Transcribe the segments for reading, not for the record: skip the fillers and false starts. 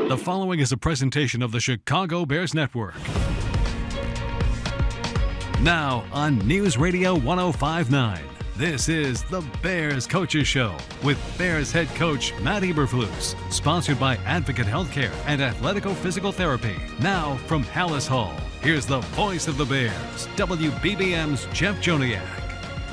The following is a presentation of the Chicago Bears Network. Now on News Radio 105.9, this is the Bears Coaches Show with Bears head coach Matt Eberflus, sponsored by Advocate Healthcare and Athletico Physical Therapy. Now from Hallis Hall, here's the voice of the Bears, WBBM's Jeff Joniak.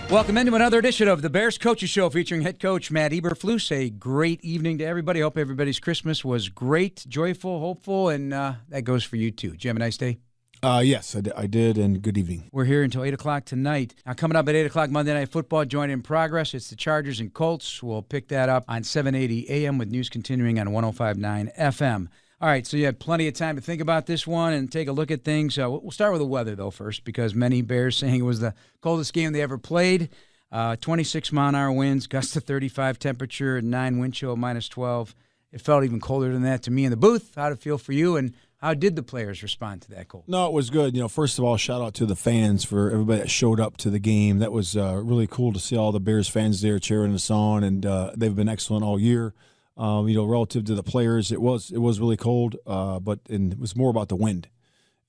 Welcome into another edition of the Bears Coaches Show featuring head coach Matt Eberflus. A great evening to everybody. Hope everybody's Christmas was great, joyful, hopeful, and that goes for you too. Did you have a nice day? Yes, I did, and good evening. We're here until 8 o'clock tonight. Now, coming up at 8 o'clock, Monday Night Football, joint in progress. It's the Chargers and Colts. We'll pick that up on 780 AM with news continuing on 105.9 FM. All right, so you had plenty of time to think about this one and take a look at things. We'll start with the weather, though, first, because many Bears saying it was the coldest game they ever played. 26-mile-an-hour winds, gust to 35 temperature, 9 wind chill, minus 12. It felt even colder than that to me in the booth. How'd it feel for you, and how did the players respond to that cold? No, it was good. First of all, shout out to the fans for everybody that showed up to the game. That was really cool to see all the Bears fans there cheering us on, and they've been excellent all year. Relative to the players, it was really cold, but it was more about the wind.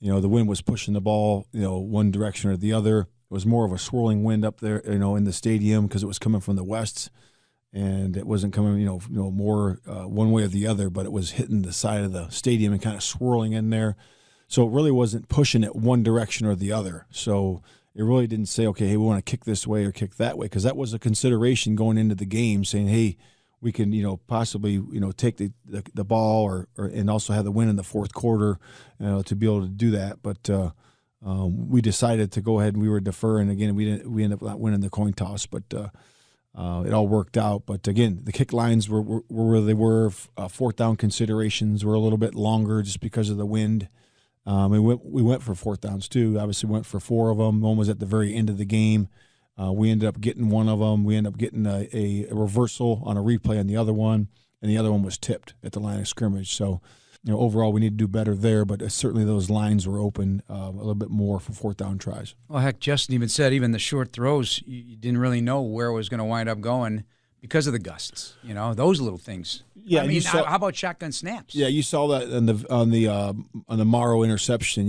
The wind was pushing the ball, one direction or the other. It was more of a swirling wind up there, in the stadium because it was coming from the west, and it wasn't coming, more one way or the other, but it was hitting the side of the stadium and kind of swirling in there. So it really wasn't pushing it one direction or the other. So it really didn't say, okay, hey, we want to kick this way or kick that way, because that was a consideration going into the game, saying, hey, we can, possibly, take the ball or and also have the win in the fourth quarter, to be able to do that. But we decided to go ahead and we were deferring. Again, we ended up not winning the coin toss, but it all worked out. But again, the kick lines were where they were. Fourth down considerations were a little bit longer just because of the wind. We went for fourth downs too. Obviously, went for 4 of them. One was at the very end of the game. We ended up getting one of them. We ended up getting a reversal on a replay on the other one, and the other one was tipped at the line of scrimmage. So, overall we need to do better there, but certainly those lines were open a little bit more for fourth down tries. Well, heck, Justin even said even the short throws, you didn't really know where it was going to wind up going because of the gusts, those little things. Yeah, how about shotgun snaps? Yeah, you saw that on the Morrow interception.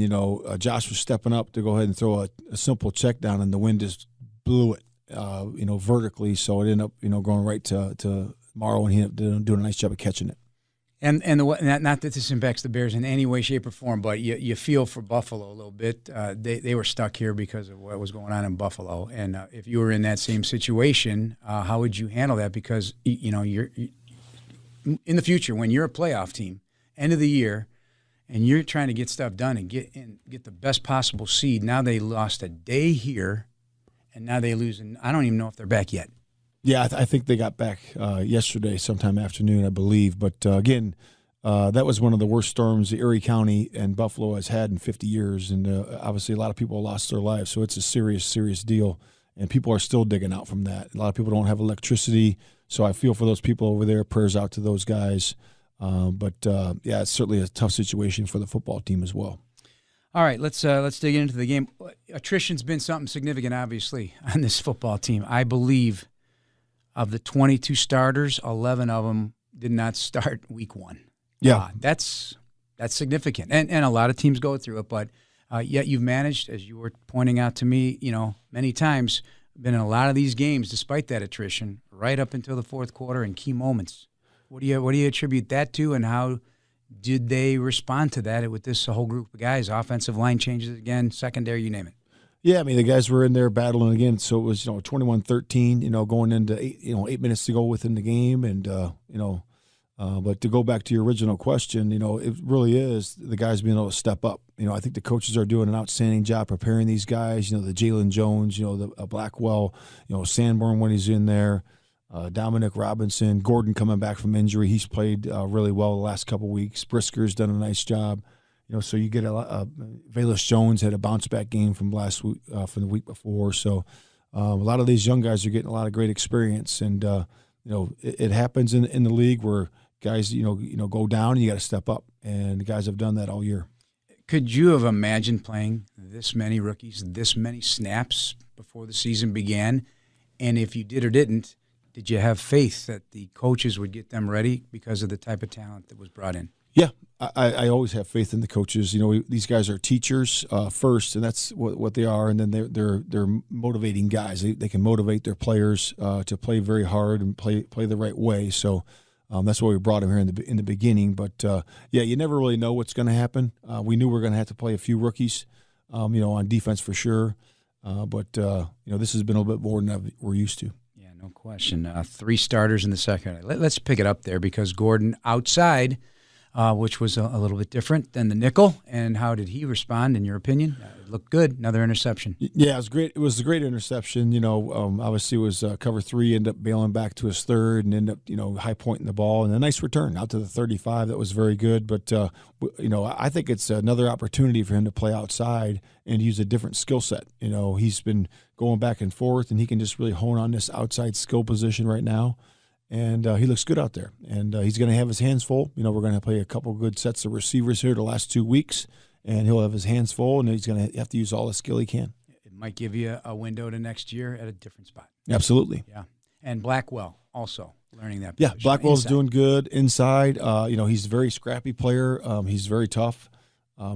Josh was stepping up to go ahead and throw a simple check down, and the wind just blew it, vertically, so it ended up, going right to Morrow, and he ended up doing a nice job of catching it. And not that this impacts the Bears in any way, shape, or form, but you feel for Buffalo a little bit. They were stuck here because of what was going on in Buffalo, and if you were in that same situation, how would you handle that? Because you're in the future when you're a playoff team, end of the year, and you're trying to get stuff done and get the best possible seed. Now they lost a day here. And now they lose, and I don't even know if they're back yet. Yeah, I think they got back yesterday sometime afternoon, I believe. But, again, that was one of the worst storms Erie County and Buffalo has had in 50 years. And obviously a lot of people lost their lives, so it's a serious, serious deal. And people are still digging out from that. A lot of people don't have electricity, so I feel for those people over there. Prayers out to those guys. But it's certainly a tough situation for the football team as well. All right, let's dig into the game. Attrition's been something significant, obviously, on this football team. I believe of the 22 starters, 11 of them did not start week 1. Yeah. That's significant. And a lot of teams go through it, but yet you've managed, as you were pointing out to me, many times, been in a lot of these games, despite that attrition, right up until the fourth quarter in key moments. What do you attribute that to, and how did they respond to that with this whole group of guys? Offensive line changes again, secondary, you name it. Yeah, I mean, the guys were in there battling again, so it was 21-13, going into 8 minutes to go within the game, and but to go back to your original question, it really is the guys being able to step up. I think the coaches are doing an outstanding job preparing these guys. The Jalen Jones, the Blackwell, Sanborn when he's in there. Dominic Robinson, Gordon coming back from injury. He's played really well the last couple of weeks. Brisker's done a nice job. So you get a lot. Velus Jones had a bounce-back game from last week, from the week before. So a lot of these young guys are getting a lot of great experience. And, it happens in the league where guys, go down and you got to step up. And the guys have done that all year. Could you have imagined playing this many rookies, this many snaps before the season began? And if you did or didn't you have faith that the coaches would get them ready because of the type of talent that was brought in? Yeah, I always have faith in the coaches. These guys are teachers first, and that's what they are. And then they're motivating guys. They can motivate their players to play very hard and play the right way. So that's why we brought them here in the beginning. But you never really know what's going to happen. We knew we were going to have to play a few rookies, on defense for sure. But this has been a little bit more than we're used to. Yeah, no question. 3 starters in the second. Let's pick it up there because Gordon outside. Which was a little bit different than the nickel. And how did he respond, in your opinion? It looked good. Another interception. Yeah, it was great. It was a great interception. Obviously it was cover 3, ended up bailing back to his third and ended up, high pointing the ball. And a nice return out to the 35. That was very good. But, I think it's another opportunity for him to play outside and use a different skill set. He's been going back and forth, and he can just really hone on this outside skill position right now. And he looks good out there. And he's going to have his hands full. We're going to play a couple good sets of receivers here the last 2 weeks, and he'll have his hands full, and he's going to have to use all the skill he can. It might give you a window to next year at a different spot. Absolutely. Yeah. And Blackwell also learning that position. Yeah, Blackwell's inside. Doing good inside. He's a very scrappy player. He's very tough.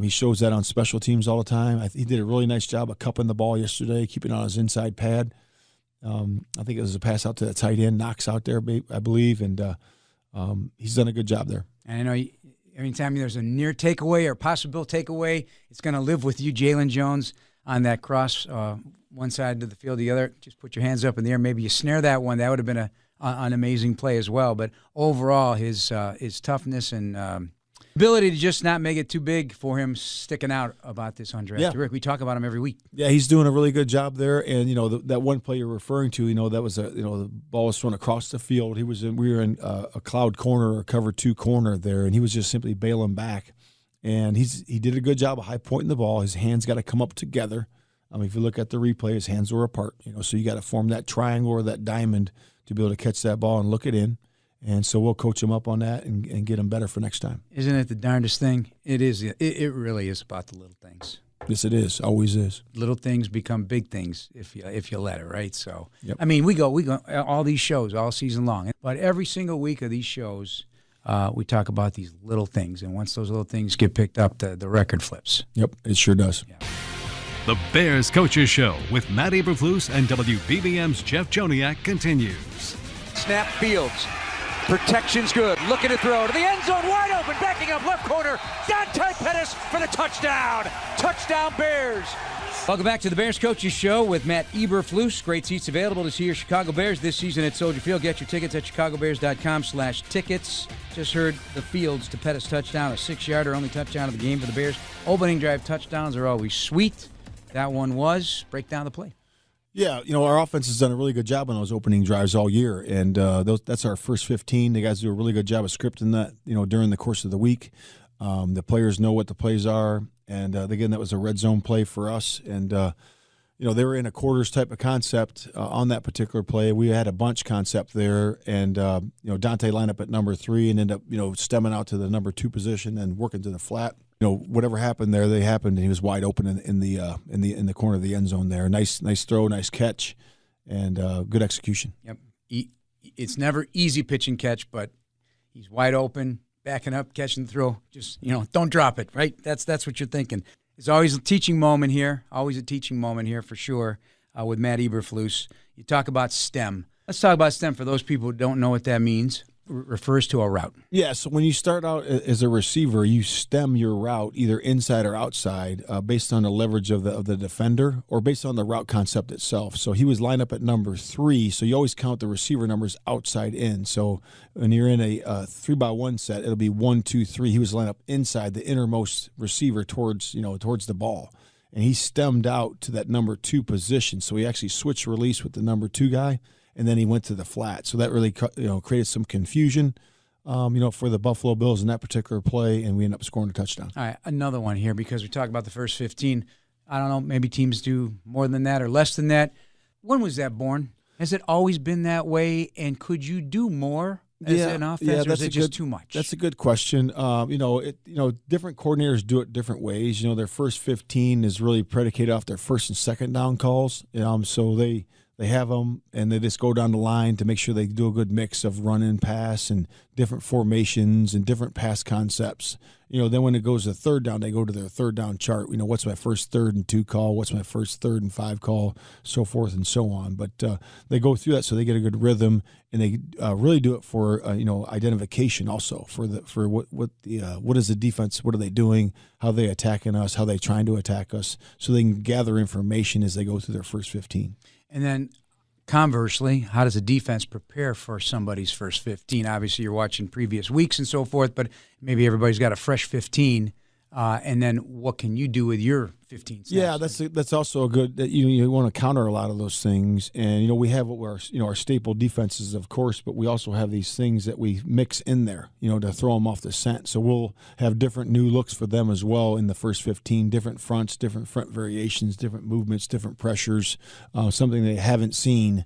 He shows that on special teams all the time. He did a really nice job of cupping the ball yesterday, keeping it on his inside pad. I think it was a pass out to the tight end, Knox out there, I believe, and he's done a good job there. And I know anytime there's a near takeaway or possible takeaway, it's going to live with you, Jalen Jones, on that cross, one side of the field, the other. Just put your hands up in the air. Maybe you snare that one. That would have been an amazing play as well. But overall, his toughness and ability to just not make it too big for him sticking out about this undrafted Rick. We talk about him every week. Yeah, he's doing a really good job there. And that one play you're referring to, that was the ball was thrown across the field. We were in a cloud corner or cover 2 corner there, and he was just simply bailing back. And he did a good job of high pointing the ball. His hands got to come up together. If you look at the replay, his hands were apart. So you got to form that triangle or that diamond to be able to catch that ball and look it in. And so we'll coach him up on that and get him better for next time. Isn't it the darndest thing? It is. It really is about the little things. Yes, it is. Always is. Little things become big things if you let it, right? So, yep. We go all these shows all season long. But every single week of these shows, we talk about these little things. And once those little things get picked up, the record flips. Yep, it sure does. Yeah. The Bears Coaches Show with Matt Eberflus and WBBM's Jeff Joniak continues. Snap Fields. Protection's good. Looking to throw to the end zone. Wide open. Backing up left corner. Dante Pettis for the touchdown. Touchdown Bears. Welcome back to the Bears Coaches Show with Matt Eberflus. Great seats available to see your Chicago Bears this season at Soldier Field. Get your tickets at chicagobears.com/tickets. Just heard the Fields to Pettis touchdown, a 6-yarder, only touchdown of the game for the Bears. Opening drive touchdowns are always sweet. That one was. Break down the play. Yeah, our offense has done a really good job on those opening drives all year, and that's our first 15. The guys do a really good job of scripting that, during the course of the week. The players know what the plays are, and again, that was a red zone play for us, and they were in a quarters type of concept on that particular play. We had a bunch concept there, and Dante lined up at number 3 and ended up stemming out to the number 2 position and working to the flat. Whatever happened there, they happened, and he was wide open in the corner of the end zone there. Nice throw, nice catch, and good execution. Yep, it's never easy pitch and catch, but he's wide open, backing up, catching the throw. Just don't drop it. Right? That's what you're thinking. It's always a teaching moment here. Always a teaching moment here for sure. With Matt Eberflus, you talk about STEM. Let's talk about STEM for those people who don't know what that means. Refers to a route. Yeah, so when you start out as a receiver, you stem your route either inside or outside based on the leverage of the defender or based on the route concept itself. So he was lined up at number 3, so you always count the receiver numbers outside in. So when you're in a 3-by-1 set, it'll be 1, 2, 3. He was lined up inside the innermost receiver towards the ball. And he stemmed out to that number 2 position. So he actually switched release with the number 2 guy. And then he went to the flat. So that really created some confusion, for the Buffalo Bills in that particular play, and we ended up scoring a touchdown. All right, another one here because we talk about the first 15. I don't know, maybe teams do more than that or less than that. When was that born? Has it always been that way? And could you do more as an offense, or is it just too much? That's a good question. Different coordinators do it different ways. Their first 15 is really predicated off their first and second down calls. So they They have them, and they just go down the line to make sure they do a good mix of run and pass and different formations and different pass concepts. Then when it goes to third down, they go to their third down chart. What's my first 3rd and 2 call? What's my first 3rd and 5 call? So forth and so on. But they go through that so they get a good rhythm, and they really do it for identification also for what is the defense? What are they doing? How are they attacking us? How are they trying to attack us? So they can gather information as they go through their first 15. And then conversely, how does a defense prepare for somebody's first 15? Obviously, you're watching previous weeks and so forth, but maybe everybody's got a fresh 15. And then what can you do with your 15 snaps? Yeah, that's also a good. You want to counter a lot of those things, and we have our staple defenses, of course, but we also have these things that we mix in there, to throw them off the scent. So we'll have different new looks for them as well in the first 15, different fronts, different front variations, different movements, different pressures, something they haven't seen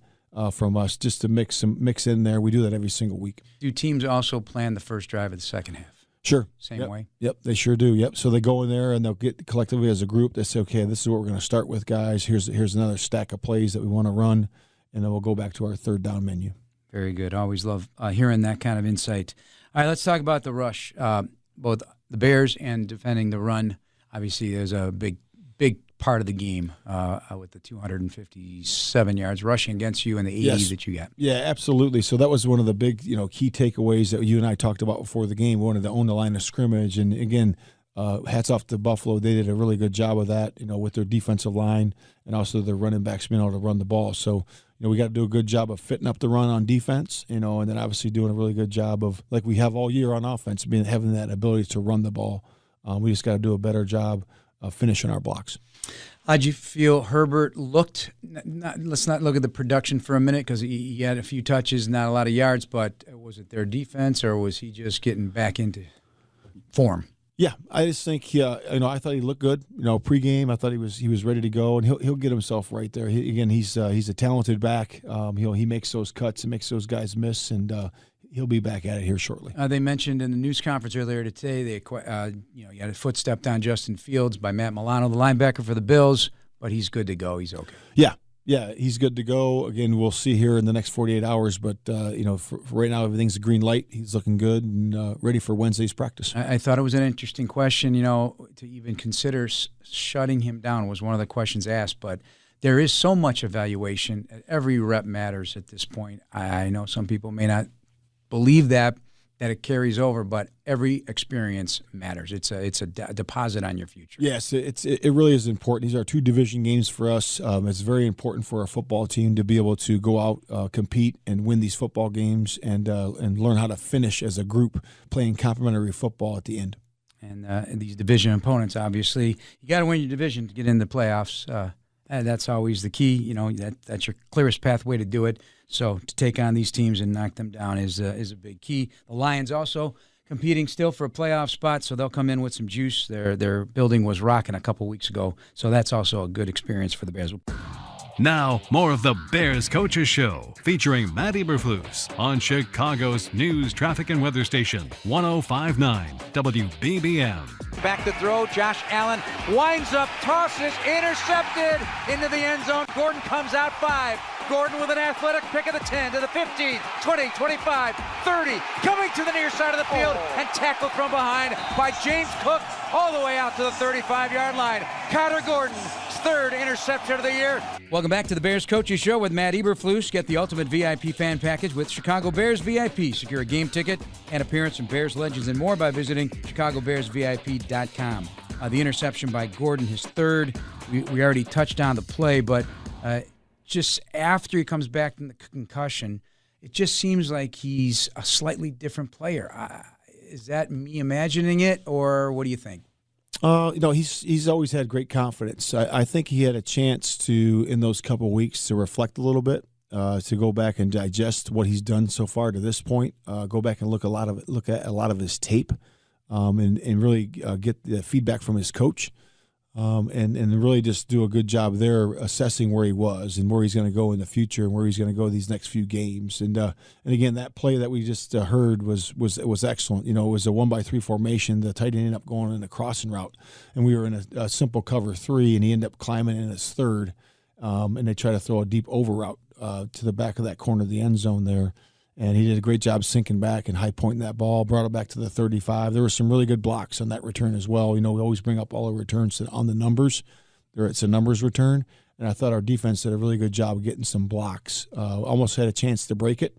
from us, just to mix in there. We do that every single week. Do teams also plan the first drive of the second half? Sure. Same way? Yep, they sure do. Yep. So they go in there and they'll get collectively as a group. They say, okay, this is what we're going to start with, guys. Here's another stack of plays that we want to run, and then we'll go back to our third down menu. Very good. Always love hearing that kind of insight. All right, let's talk about the rush. Both the Bears and defending the run. Obviously, there's a big part of the game with the 257 yards rushing against you and the 80 that you got. Yeah, absolutely. So that was one of the big, key takeaways that you and I talked about before the game. We wanted to own the line of scrimmage, and again, hats off to Buffalo. They did a really good job of that, with their defensive line and also their running backs being able to run the ball. So, we got to do a good job of fitting up the run on defense, and then obviously doing a really good job of, like we have all year on offense, having that ability to run the ball. We just got to do a better job of finishing our blocks. How'd you feel Herbert looked? Let's not look at the production for a minute, because he had a few touches, not a lot of yards, but was it their defense, or was he just getting back into form? Yeah, I just think I thought he looked good. Pregame, I thought he was ready to go, and he'll get himself right there. He's a talented back. He makes those cuts and makes those guys miss, and he'll be back at it here shortly. They mentioned in the news conference earlier today, you had a foot step down Justin Fields by Matt Milano, the linebacker for the Bills, but he's good to go. He's okay. Yeah, he's good to go. Again, we'll see here in the next 48 hours, but for right now, everything's a green light. He's looking good and ready for Wednesday's practice. I thought it was an interesting question, to even consider shutting him down was one of the questions asked, but there is so much evaluation. Every rep matters at this point. I know some people may not believe that it carries over, but every experience matters. It's a deposit on your future. Yes, it really is important. These are 2 division games for us. It's very important for our football team to be able to go out, compete, and win these football games, and learn how to finish as a group playing complementary football at the end. And these division opponents, obviously, you got to win your division to get in the playoffs. That's always the key. That's your clearest pathway to do it. So to take on these teams and knock them down is a big key. The Lions also competing still for a playoff spot, so they'll come in with some juice. Their building was rocking a couple weeks ago, so that's also a good experience for the Bears. Now, more of the Bears Coaches Show, featuring Matt Eberflus on Chicago's news, traffic, and weather station, 105.9 WBBM. Back to throw, Josh Allen winds up, tosses, intercepted into the end zone. Gordon comes out 5. Gordon with an athletic pick of the 10 to the 15, 20, 25, 30, coming to the near side of the field and tackled from behind by James Cook all the way out to the 35-yard line. Carter Gordon's 3rd interception of the year. Welcome back to the Bears Coaches Show with Matt Eberflus. Get the ultimate VIP fan package with Chicago Bears VIP. Secure a game ticket and appearance from Bears legends and more by visiting ChicagoBearsVIP.com. The interception by Gordon, his 3rd. We already touched on the play, but just after he comes back from the concussion, it just seems like he's a slightly different player. Is that me imagining it, or what do you think? He's always had great confidence. I think he had a chance to, in those couple of weeks, to reflect a little bit, to go back and digest what he's done so far to this point. Go back and look at a lot of his tape, and really get the feedback from his coach. And really just do a good job there assessing where he was and where he's going to go in the future and where he's going to go these next few games. And again, that play that we just heard was excellent. It was a 1-by-3 formation. The tight end ended up going in a crossing route, and we were in a simple cover 3, and he ended up climbing in his 3rd. and they try to throw a deep over route to the back of that corner of the end zone there. And he did a great job sinking back and high pointing that ball, brought it back to the 35. There were some really good blocks on that return as well. We always bring up all the returns on the numbers. It's a numbers return. And I thought our defense did a really good job of getting some blocks. Almost had a chance to break it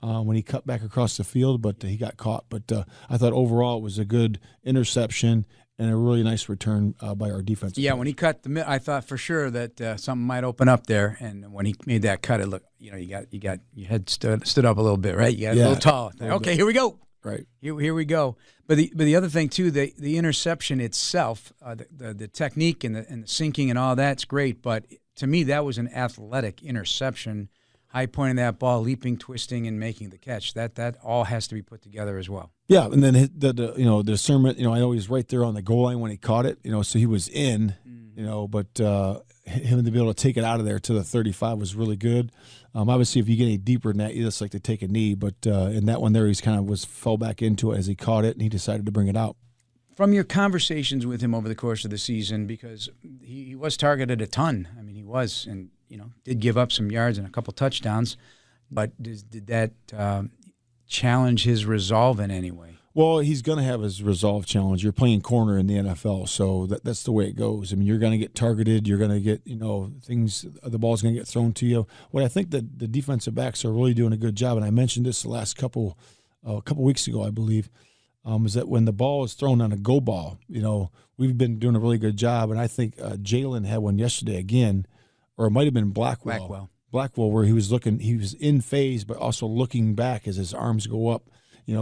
when he cut back across the field, but he got caught. But I thought overall it was a good interception and a really nice return by our defense. Yeah, when he cut I thought for sure that something might open up there. And when he made that cut, it looked, you got your head stood up a little bit, right? You got a little tall. Okay, here we go. Right. Here we go. But the other thing too, the interception itself, the technique and the sinking and all that's great. But to me, that was an athletic interception, high pointing that ball, leaping, twisting, and making the catch. That all has to be put together as well. Yeah, and then the discernment. I know he was right there on the goal line when he caught it. So he was in. But him to be able to take it out of there to the 35 was really good. Obviously, if you get any deeper than that, you just like to take a knee. But in that one there, he's kind of fell back into it as he caught it, and he decided to bring it out. From your conversations with him over the course of the season, because he was targeted a ton. I mean, he was, and did give up some yards and a couple touchdowns. But did that challenge his resolve in any way? Well, he's going to have his resolve challenge. You're playing corner in the NFL, so that's the way it goes. I mean, you're going to get targeted. You're going to get, things. The ball's going to get thrown to you. What I think that the defensive backs are really doing a good job, and I mentioned this the last couple weeks ago, I believe, is that when the ball is thrown on a go ball, we've been doing a really good job. And I think Jalen had one yesterday again, or it might have been Blackwell, where he was in phase, but also looking back as his arms go up.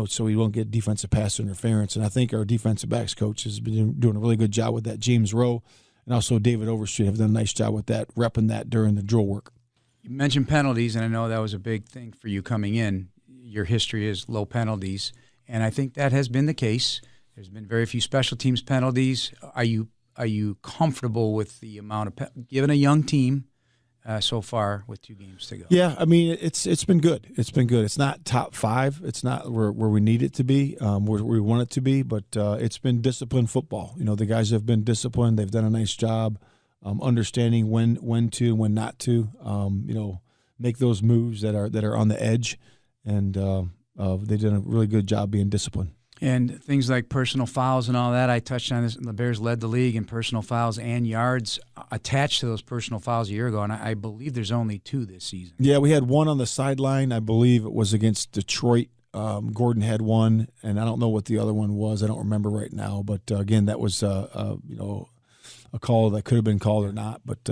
So he won't get defensive pass interference. And I think our defensive backs coach has been doing a really good job with that. James Rowe and also David Overstreet have done a nice job with that, repping that during the drill work. You mentioned penalties, and I know that was a big thing for you coming in. Your history is low penalties, and I think that has been the case. There's been very few special teams penalties. Are you comfortable with the amount of given a young team so far with 2 games to go? Yeah, I mean, it's been good. It's been good. It's not top 5. It's not where we need it to be, where we want it to be, but it's been disciplined football. The guys have been disciplined. They've done a nice job understanding when to and when not to, make those moves that are on the edge, and they did a really good job being disciplined. And things like personal fouls and all that, I touched on this. The Bears led the league in personal fouls and yards attached to those personal fouls a year ago, and I believe there's only 2 this season. Yeah, we had one on the sideline. I believe it was against Detroit. Gordon had one, and I don't know what the other one was. I don't remember right now. But, again, that was a call that could have been called or not. But,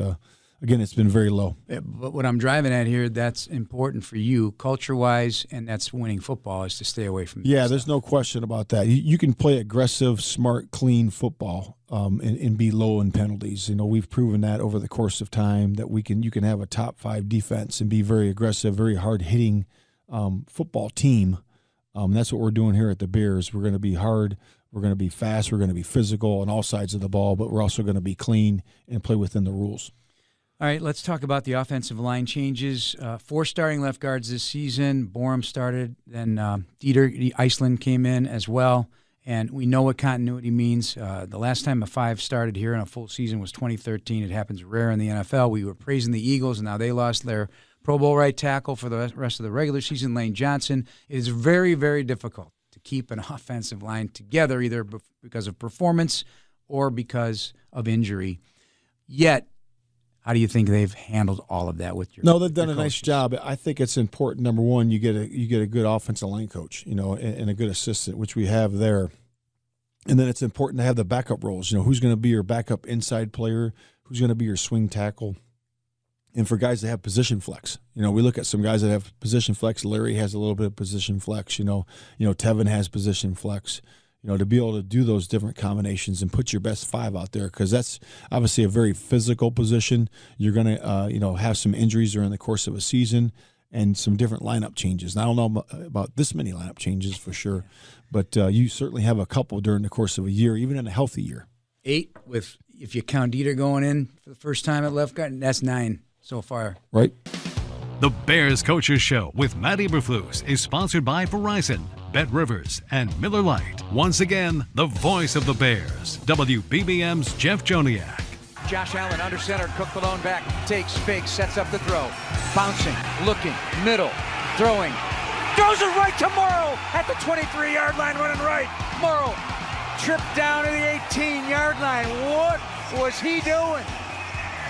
again, it's been very low. Yeah, but what I'm driving at here, that's important for you culture-wise, and that's winning football, is to stay away from that. Yeah, there's no question about that. You can play aggressive, smart, clean football and be low in penalties. We've proven that over the course of time that you can have a top 5 defense and be very aggressive, very hard-hitting football team. That's what we're doing here at the Bears. We're going to be hard. We're going to be fast. We're going to be physical on all sides of the ball, but we're also going to be clean and play within the rules. All right, let's talk about the offensive line changes. 4 starting left guards this season. Borum started, then Dieter Iceland came in as well, and we know what continuity means. The last time a 5 started here in a full season was 2013. It happens rare in the NFL. We were praising the Eagles, and now they lost their Pro Bowl right tackle for the rest of the regular season, Lane Johnson. It is very, very difficult to keep an offensive line together, either because of performance or because of injury. Yet, how do you think they've handled all of that with your? No, they've done a nice job. I think it's important. Number one, you get a good offensive line coach, and a good assistant, which we have there. And then it's important to have the backup roles. Who's going to be your backup inside player? Who's going to be your swing tackle? And for guys that have position flex, we look at some guys that have position flex. Larry has a little bit of position flex. Tevin has position flex. To be able to do those different combinations and put your best 5 out there, because that's obviously a very physical position. You're going to, have some injuries during the course of a season and some different lineup changes. And I don't know about this many lineup changes for sure, but you certainly have a couple during the course of a year, even in a healthy year. 8 if you count Dieter going in for the first time at left guard, that's 9 so far. Right. The Bears Coaches Show with Matt Eberflus is sponsored by Verizon, Bet Rivers, and Miller Lite. Once again, the voice of the Bears, WBBM's Jeff Joniak. Josh Allen under center, Cook the lone back, takes, fakes, sets up the throw. Bouncing, looking, middle, throwing. Throws it right to Morrow at the 23-yard line, running right. Morrow tripped down to the 18-yard line. What was he doing?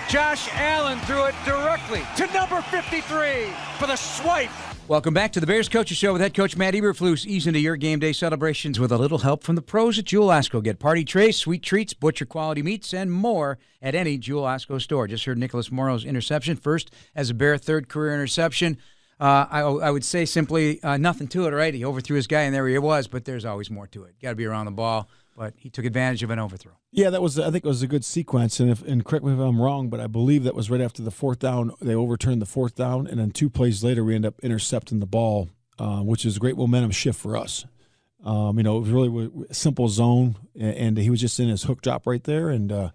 Josh Allen threw it directly to number 53 for the swipe. Welcome back to the Bears Coaches Show with head coach Matt Eberflus. Ease into your game day celebrations with a little help from the pros at Jewel Osco. Get party trays, sweet treats, butcher quality meats, and more at any Jewel Osco store. Just heard Nicholas Morrow's interception, first as a Bear, third career interception. I would say simply nothing to it, right? He overthrew his guy, and there he was, but there's always more to it. Got to be around the ball, but he took advantage of an overthrow. Yeah, I think it was a good sequence, and correct me if I'm wrong, but I believe that was right after the fourth down. They overturned the fourth down, and then 2 plays later we end up intercepting the ball, which is a great momentum shift for us. It was really a simple zone, and he was just in his hook drop right there, and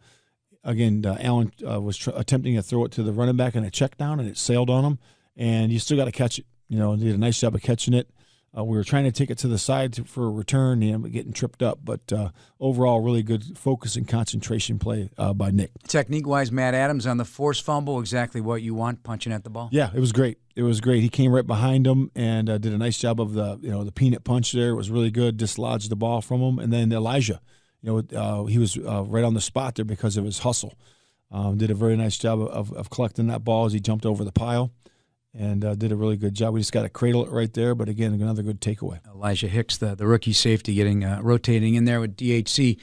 again, Allen was attempting to throw it to the running back in a check down, and it sailed on him, and you still got to catch it. He did a nice job of catching it. We were trying to take it to the side for a return, getting tripped up. But overall, really good focus and concentration play by Nick. Technique-wise, Matt Adams on the forced fumble, exactly what you want, punching at the ball. Yeah, it was great. It was great. He came right behind him and did a nice job of the peanut punch there. It was really good, dislodged the ball from him. And then Elijah, he was right on the spot there because of his hustle. Did a very nice job of collecting that ball as he jumped over the pile. And did a really good job. We just got to cradle it right there, but again, another good takeaway. Elijah Hicks, the rookie safety, getting rotating in there with DHC.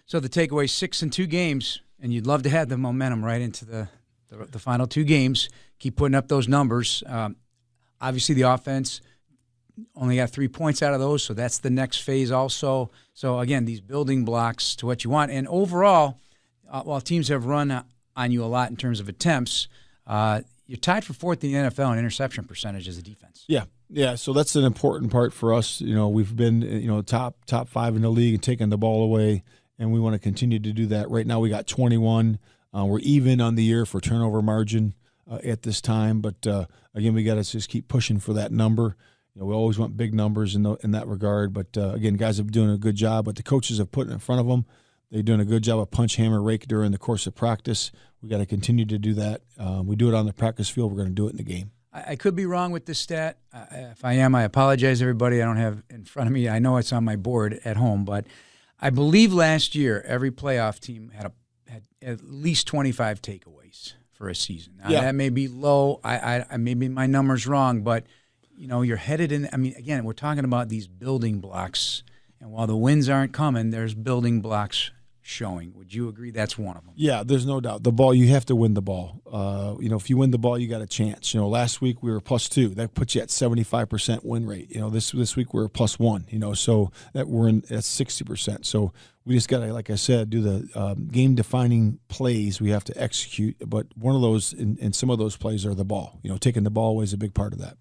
So the takeaway, 6 in 2 games, and you'd love to have the momentum right into the final 2 games. Keep putting up those numbers. Obviously, the offense only got 3 points out of those, so that's the next phase also. So again, these building blocks to what you want. And overall, while teams have run on you a lot in terms of attempts, you're tied for 4th in the NFL in interception percentage as a defense. Yeah. So that's an important part for us. We've been top 5 in the league and taking the ball away, and we want to continue to do that. Right now we got 21. We're even on the year for turnover margin at this time, but again, we got to just keep pushing for that number. We always want big numbers in that regard, but again, guys have been doing a good job. But the coaches have put it in front of them. They're doing a good job of punch, hammer, rake during the course of practice. We got to continue to do that. We do it on the practice field. We're going to do it in the game. I could be wrong with this stat. If I am, I apologize, everybody. I don't have it in front of me. I know it's on my board at home, but I believe last year every playoff team had at least 25 takeaways for a season. Now, that may be low. I maybe my number's wrong, but you're headed in. I mean, again, we're talking about these building blocks, and while the wins aren't coming, there's building blocks showing. Would you agree that's one of them? Yeah, there's no doubt. The ball, you have to win the ball. If you win the ball, you got a chance. Last week we were +2. That puts you at 75% win rate. This week we're +1. So that we're at 60%. So we just got to, like I said, do the game-defining plays we have to execute. But one of those, and some of those plays are the ball. Taking the ball away is a big part of that.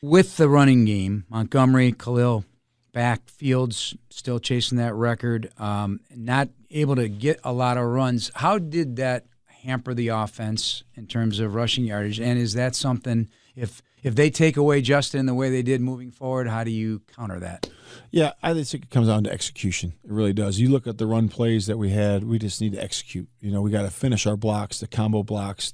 With the running game, Montgomery, Khalil, back, Fields still chasing that record, not able to get a lot of runs. How did that hamper the offense in terms of rushing yardage? And is that something, if they take away Justin the way they did moving forward, how do you counter that? Yeah, I think it comes down to execution. It really does. You look at the run plays that we had, we just need to execute. We got to finish our blocks, the combo blocks,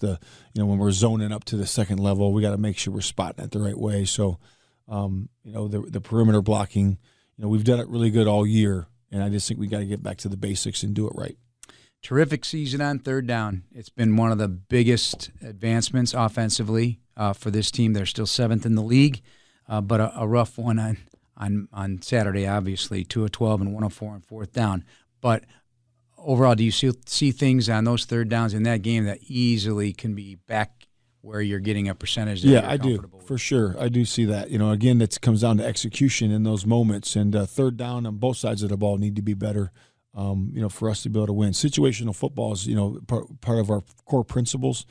when we're zoning up to the second level, we got to make sure we're spotting it the right way. So, the perimeter blocking, we've done it really good all year, and I just think we got to get back to the basics and do it right. Terrific season on third down. It's been one of the biggest advancements offensively for this team. They're still 7th in the league, but a rough one on Saturday, obviously, 2 of 12 and 104 on fourth down. But overall, do you see things on those third downs in that game that easily can be back where you're getting a percentage that you're I do, with? For sure. I do see that. Again, it comes down to execution in those moments, and third down on both sides of the ball need to be better, for us to be able to win. Situational football is, part of our core principles.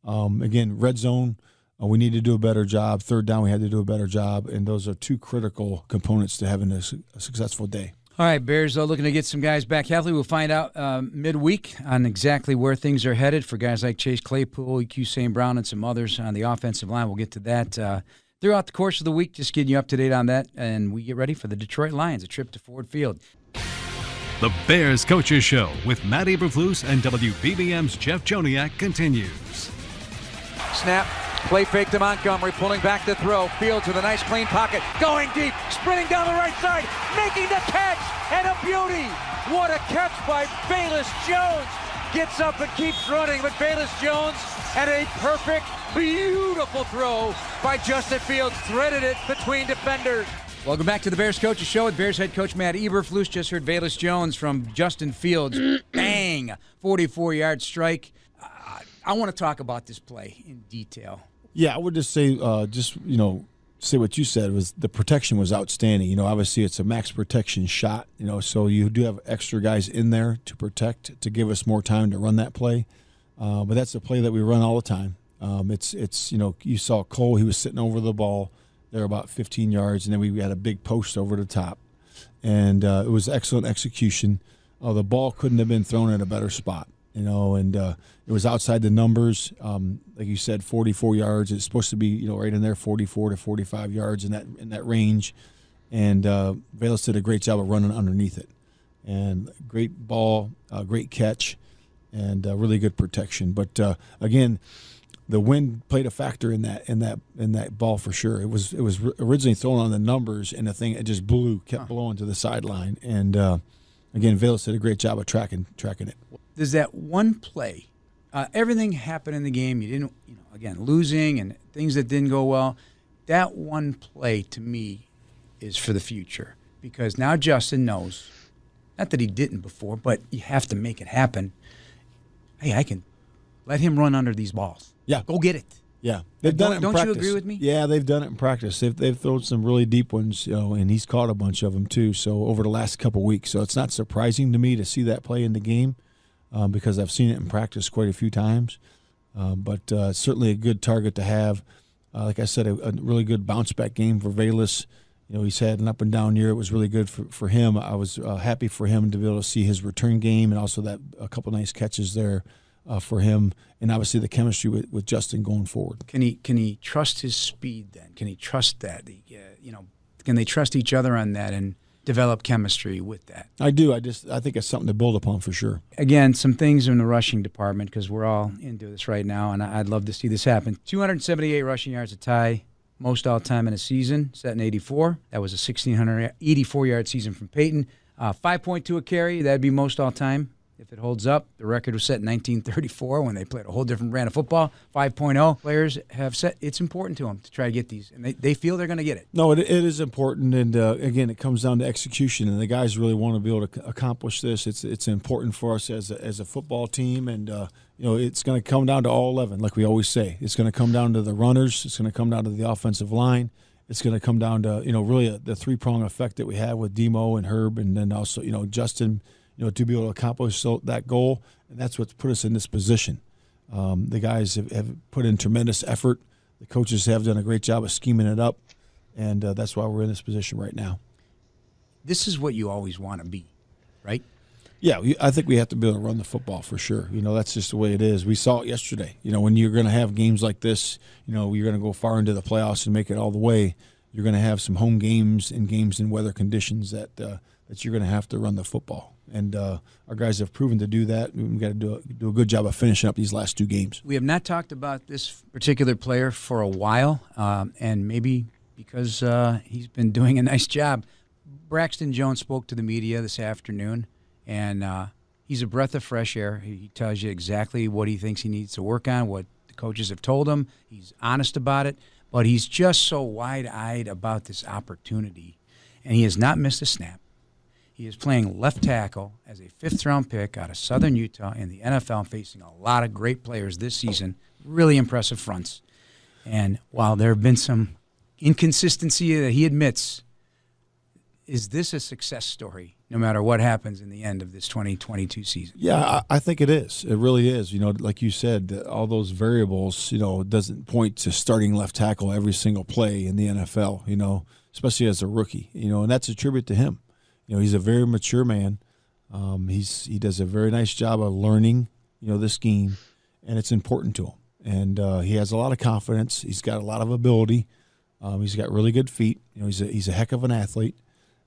Again, red zone, we need to do a better job. Third down, we had to do a better job, and those are 2 critical components to having a successful day. All right, Bears looking to get some guys back healthy. We'll find out midweek on exactly where things are headed for guys like Chase Claypool, EQ St. Brown, and some others on the offensive line. We'll get to that throughout the course of the week, just getting you up to date on that, and we get ready for the Detroit Lions, a trip to Ford Field. The Bears Coaches Show with Matt Eberflus and WBBM's Jeff Joniak continues. Snap, play fake to Montgomery, pulling back to throw. Fields with a nice clean pocket, going deep, sprinting down the right side, making the catch, and a beauty. What a catch by Velus Jones. Gets up and keeps running, but Velus Jones and a perfect, beautiful throw by Justin Fields. Threaded it between defenders. Welcome back to the Bears Coaches Show with Bears head coach Matt Eberflus. Just heard Velus Jones from Justin Fields. Bang! 44-yard strike. I want to talk about this play in detail. Yeah, I would just say, say what you said was the protection was outstanding. Obviously it's a max protection shot, so you do have extra guys in there to protect, to give us more time to run that play. But that's a play that we run all the time. It's you saw Cole, he was sitting over the ball there about 15 yards, and then we had a big post over the top. And it was excellent execution. The ball couldn't have been thrown in a better spot, and it was outside the numbers. Like you said, 44 yards. It's supposed to be, right in there, 44 to 45 yards in that range. And Velus did a great job of running underneath it. And great ball, great catch, and really good protection. But again, the wind played a factor in that ball for sure. It was originally thrown on the numbers, and the thing it just kept blowing to the sideline. And again, Velus did a great job of tracking it. There's that one play. Everything happened in the game. You didn't, again, losing and things that didn't go well. That one play to me is for the future, because now Justin knows, not that he didn't before, but you have to make it happen. Hey, I can let him run under these balls. Yeah. Go get it. Yeah. They've done it in practice. Don't you agree with me? Yeah, they've done it in practice. They've thrown some really deep ones, and he's caught a bunch of them too, so over the last couple of weeks. So it's not surprising to me to see that play in the game, because I've seen it in practice quite a few times. But certainly a good target to have. Like I said, a really good bounce-back game for Velus. He's had an up-and-down year. It was really good for him. I was happy for him to be able to see his return game, and also that a couple nice catches there for him, and obviously the chemistry with Justin going forward. Can he trust his speed then? Can he trust that? Can they trust each other on that and develop chemistry with that? I do. I think it's something to build upon for sure. Again, some things in the rushing department, because we're all into this right now, and I'd love to see this happen. 278 rushing yards, a tie, most all-time in a season, set in 84. That was a 1,684-yard season from Peyton. 5.2 a carry, that'd be most all-time. If it holds up, the record was set in 1934 when they played a whole different brand of football. 5.0 players have set. It's important to them to try to get these, and they feel they're going to get it. No, it is important, and again, it comes down to execution, and the guys really want to be able to accomplish this. It's important for us as a football team, and it's going to come down to all 11, like we always say. It's going to come down to the runners. It's going to come down to the offensive line. It's going to come down to really the three-prong effect that we have with Demo and Herb, and then also Justin. To be able to accomplish that goal, and that's what's put us in this position. The guys have put in tremendous effort. The coaches have done a great job of scheming it up, and that's why we're in this position right now. This is what you always want to be, right? Yeah, I think we have to be able to run the football for sure. That's just the way it is. We saw it yesterday. When you're going to have games like this, you're going to go far into the playoffs and make it all the way. You're going to have some home games and games in weather conditions that you're going to have to run the football. And our guys have proven to do that. We've got to do a good job of finishing up these last two games. We have not talked about this particular player for a while, and maybe because he's been doing a nice job. Braxton Jones spoke to the media this afternoon, and he's a breath of fresh air. He tells you exactly what he thinks he needs to work on, what the coaches have told him. He's honest about it, but he's just so wide-eyed about this opportunity, and he has not missed a snap. He is playing left tackle as a fifth-round pick out of Southern Utah in the NFL, facing a lot of great players this season, really impressive fronts. And while there have been some inconsistency that he admits, is this a success story no matter what happens in the end of this 2022 season? Yeah, I think it is. It really is. Like you said, all those variables, doesn't point to starting left tackle every single play in the NFL, especially as a rookie, and that's a tribute to him. He's a very mature man. He does a very nice job of learning, the scheme, and it's important to him. And he has a lot of confidence. He's got a lot of ability. He's got really good feet. He's a heck of an athlete,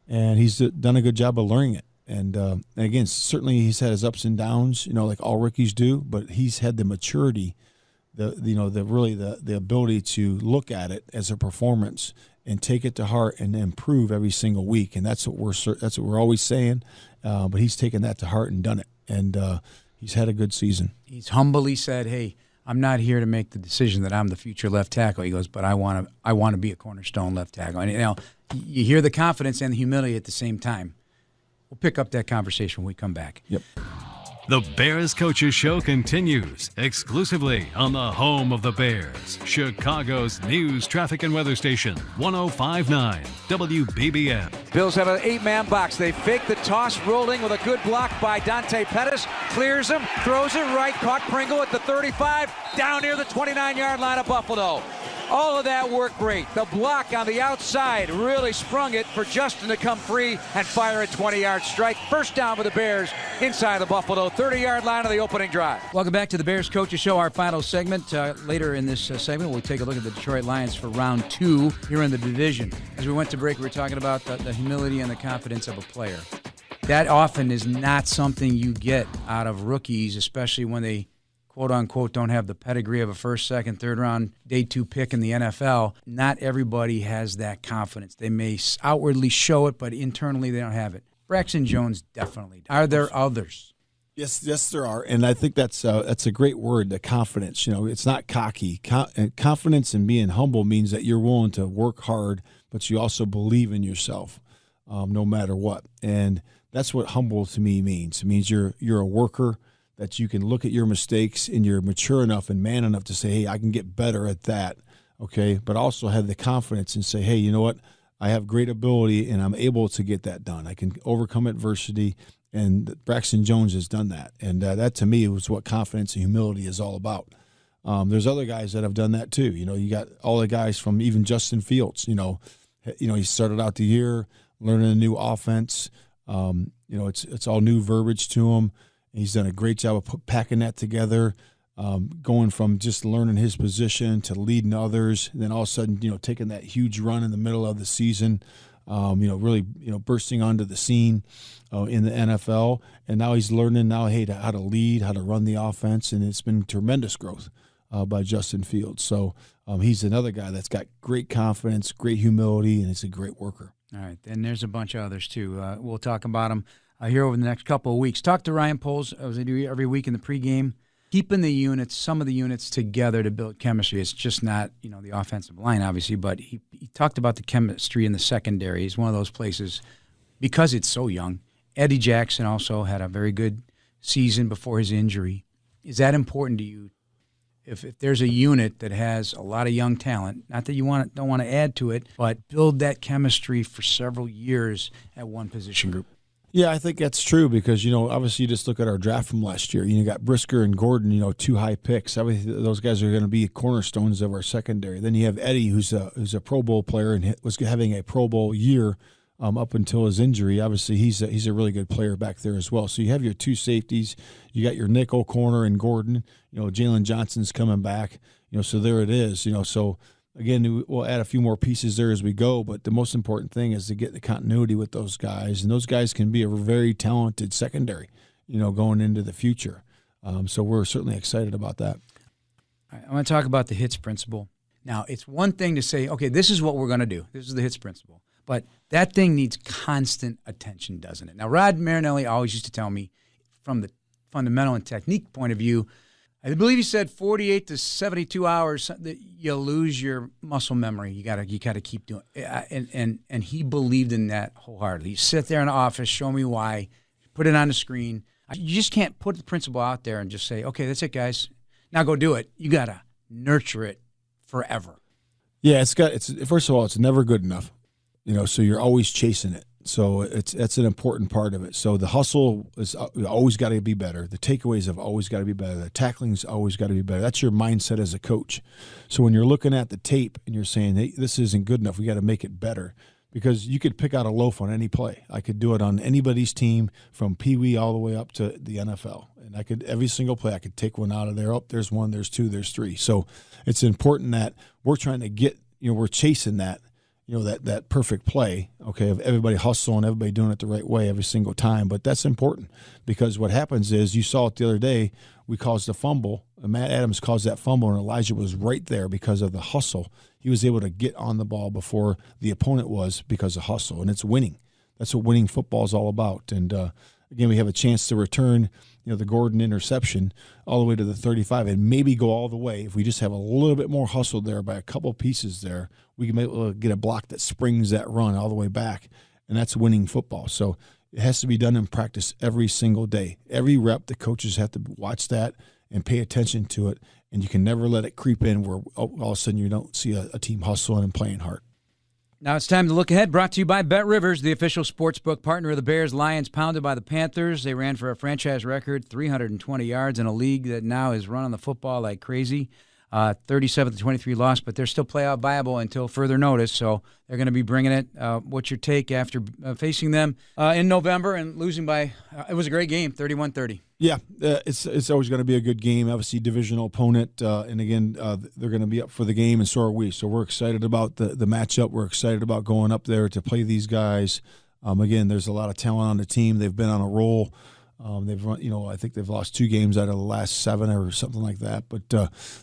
and he's done a good job of learning it. And again, certainly he's had his ups and downs, like all rookies do, but he's had the maturity, the ability to look at it as a performance and take it to heart and improve every single week. And that's what we're always saying. But he's taken that to heart and done it. And he's had a good season. He's humbly said, "Hey, I'm not here to make the decision that I'm the future left tackle." He goes, "But I want to be a cornerstone left tackle." And you hear the confidence and the humility at the same time. We'll pick up that conversation when we come back. Yep. The Bears Coaches Show continues exclusively on the home of the Bears, Chicago's news, traffic, and weather station, 105.9 WBBM. Bills have an 8-man box. They fake the toss, rolling with a good block by Dante Pettis. Clears him, throws it right, caught Pringle at the 35, down near the 29-yard line of Buffalo. All of that worked great. The block on the outside really sprung it for Justin to come free and fire a 20-yard strike. First down for the Bears inside the Buffalo 30-yard line of the opening drive. Welcome back to the Bears Coaches Show, our final segment. Later in this segment, we'll take a look at the Detroit Lions for round 2 here in the division. As we went to break, we were talking about the humility and the confidence of a player. That often is not something you get out of rookies, especially when they quote-unquote, don't have the pedigree of a first, second, third round, day 2 pick in the NFL. Not everybody has that confidence. They may outwardly show it, but internally they don't have it. Braxton Jones definitely. Are there others? Yes, there are, and I think that's a great word, the confidence. It's not cocky. Confidence and being humble means that you're willing to work hard, but you also believe in yourself, no matter what. And that's what humble to me means. It means you're a worker, that you can look at your mistakes and you're mature enough and man enough to say, hey, I can get better at that, okay? But also have the confidence and say, hey, you know what? I have great ability and I'm able to get that done. I can overcome adversity, and Braxton Jones has done that. And that, to me, was what confidence and humility is all about. There's other guys that have done that too. You got all the guys from even Justin Fields. He started out the year learning a new offense. It's all new verbiage to him. He's done a great job of packing that together, going from just learning his position to leading others, and then all of a sudden, taking that huge run in the middle of the season, really, bursting onto the scene in the NFL. And now he's learning how to lead, how to run the offense, and it's been tremendous growth by Justin Fields. So he's another guy that's got great confidence, great humility, and he's a great worker. All right, and there's a bunch of others too. We'll talk about them here over the next couple of weeks. Talk to Ryan Poles, as I do every week in the pregame, keeping some of the units together to build chemistry. It's just not, the offensive line, obviously, but he talked about the chemistry in the secondary. He's one of those places, because it's so young. Eddie Jackson also had a very good season before his injury. Is that important to you? If there's a unit that has a lot of young talent, not that you don't want to add to it, but build that chemistry for several years at one position group. Yeah, I think that's true because, obviously you just look at our draft from last year. You got Brisker and Gordon, 2 high picks. Those guys are going to be cornerstones of our secondary. Then you have Eddie, who's a Pro Bowl player and was having a Pro Bowl year up until his injury. Obviously, he's a really good player back there as well. So you have your 2 safeties. You got your nickel corner in Gordon. Jalen Johnson's coming back. So there it is. So again, we'll add a few more pieces there as we go, but the most important thing is to get the continuity with those guys, and those guys can be a very talented secondary, going into the future. So we're certainly excited about that. All right, I want to talk about the HITS principle. Now, it's one thing to say, okay, this is what we're going to do. This is the HITS principle. But that thing needs constant attention, doesn't it? Now, Rod Marinelli always used to tell me, from the fundamental and technique point of view, I believe he said 48 to 72 hours that you lose your muscle memory. You gotta keep doing it. And he believed in that wholeheartedly. You sit there in the office, show me why, put it on the screen. You just can't put the principle out there and just say, okay, that's it, guys. Now go do it. You gotta nurture it forever. Yeah, first of all, it's never good enough. So you're always chasing it. So that's an important part of it. So the hustle is always got to be better. The takeaways have always got to be better. The tackling's always got to be better. That's your mindset as a coach. So when you're looking at the tape and you're saying, hey, this isn't good enough, we got to make it better. Because you could pick out a loaf on any play. I could do it on anybody's team from Pee Wee all the way up to the NFL. And every single play, I could take one out of there. Oh, there's 1, there's 2, there's 3. So it's important that we're trying to get, we're chasing that. that perfect play, okay, of everybody hustling, everybody doing it the right way every single time. But that's important because what happens is, you saw it the other day, we caused a fumble. Matt Adams caused that fumble, and Elijah was right there because of the hustle. He was able to get on the ball before the opponent was because of hustle, and it's winning. That's what winning football is all about. And again, we have a chance to return, the Gordon interception all the way to the 35 and maybe go all the way. If we just have a little bit more hustle there by a couple pieces there, we can be able to get a block that springs that run all the way back, and that's winning football. So it has to be done in practice every single day. Every rep, the coaches have to watch that and pay attention to it, and you can never let it creep in where all of a sudden you don't see a team hustling and playing hard. Now it's time to look ahead, brought to you by Bet Rivers, the official sportsbook partner of the Bears. Lions pounded by the Panthers. They ran for a franchise record 320 yards in a league that now is running the football like crazy. 37-23 loss, but they're still playoff viable until further notice, so they're going to be bringing it. What's your take after facing them in November and losing by it was a great game, 31-30. Yeah, it's always going to be a good game. Obviously, divisional opponent, and again, they're going to be up for the game, and so are we. So we're excited about the matchup. We're excited about going up there to play these guys. Again, there's a lot of talent on the team. They've been on a roll. They've run, I think they've lost 2 games out of the last 7 or something like that. But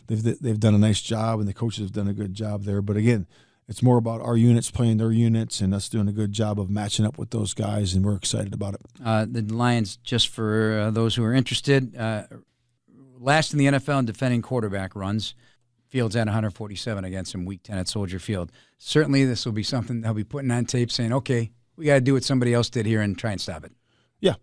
they've done a nice job, and the coaches have done a good job there. But again, it's more about our units playing their units and us doing a good job of matching up with those guys, and we're excited about it. The Lions, just for those who are interested, last in the NFL in defending quarterback runs. Fields at 147 against him Week 10 at Soldier Field. Certainly, this will be something they'll be putting on tape, saying, "Okay, we got to do what somebody else did here and try and stop it." Yeah.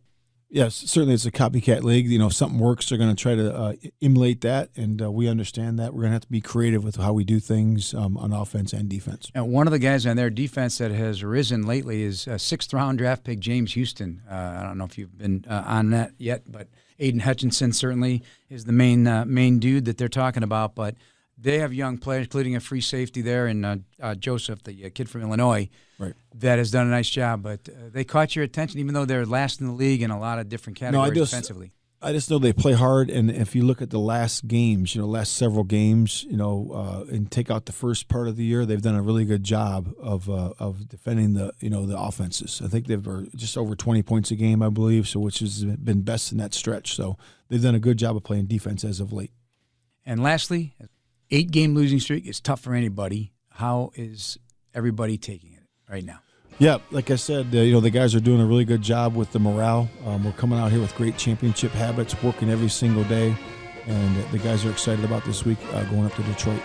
Yes, certainly it's a copycat league. If something works, they're going to try to emulate that, and we understand that. We're going to have to be creative with how we do things on offense and defense. And one of the guys on their defense that has risen lately is 6th-round draft pick James Houston. I don't know if you've been on that yet, but Aiden Hutchinson certainly is the main dude that they're talking about. But they have young players, including a free safety there, and Joseph, the kid from Illinois, right, that has done a nice job. But they caught your attention, even though they're last in the league in a lot of different categories defensively. I just know they play hard, and if you look at the last games, last several games, and take out the first part of the year, they've done a really good job of defending the offenses. I think they've just over 20 points a game, I believe, so which has been best in that stretch. So they've done a good job of playing defense as of late. And lastly, 8-game losing streak is tough for anybody. How is everybody taking it right now? Yeah, like I said, the guys are doing a really good job with the morale. We're coming out here with great championship habits, working every single day, and the guys are excited about this week going up to Detroit.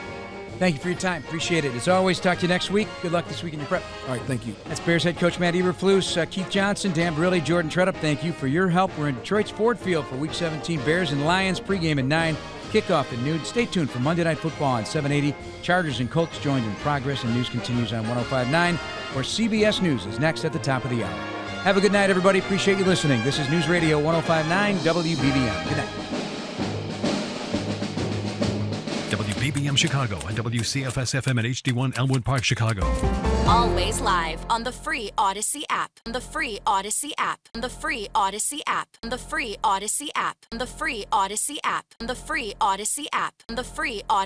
Thank you for your time. Appreciate it. As always, talk to you next week. Good luck this week in your prep. All right, thank you. That's Bears head coach Matt Eberflus, Keith Johnson, Dan Barilli, Jordan Tredup. Thank you for your help. We're in Detroit's Ford Field for Week 17. Bears and Lions pregame at 9. Kickoff at noon. Stay tuned for Monday Night Football on 780. Chargers and Colts joined in progress, and news continues on 105.9, where CBS News is next at the top of the hour. Have a good night, everybody. Appreciate you listening. This is News Radio 105.9 WBBM. Good night. WBBM Chicago and WCFS-FM at HD1 Elmwood Park, Chicago. Always live on the free Odyssey app. The free Odyssey app. The free Odyssey app. The free Odyssey app. The free Odyssey app. The free Odyssey app. The free Odyssey.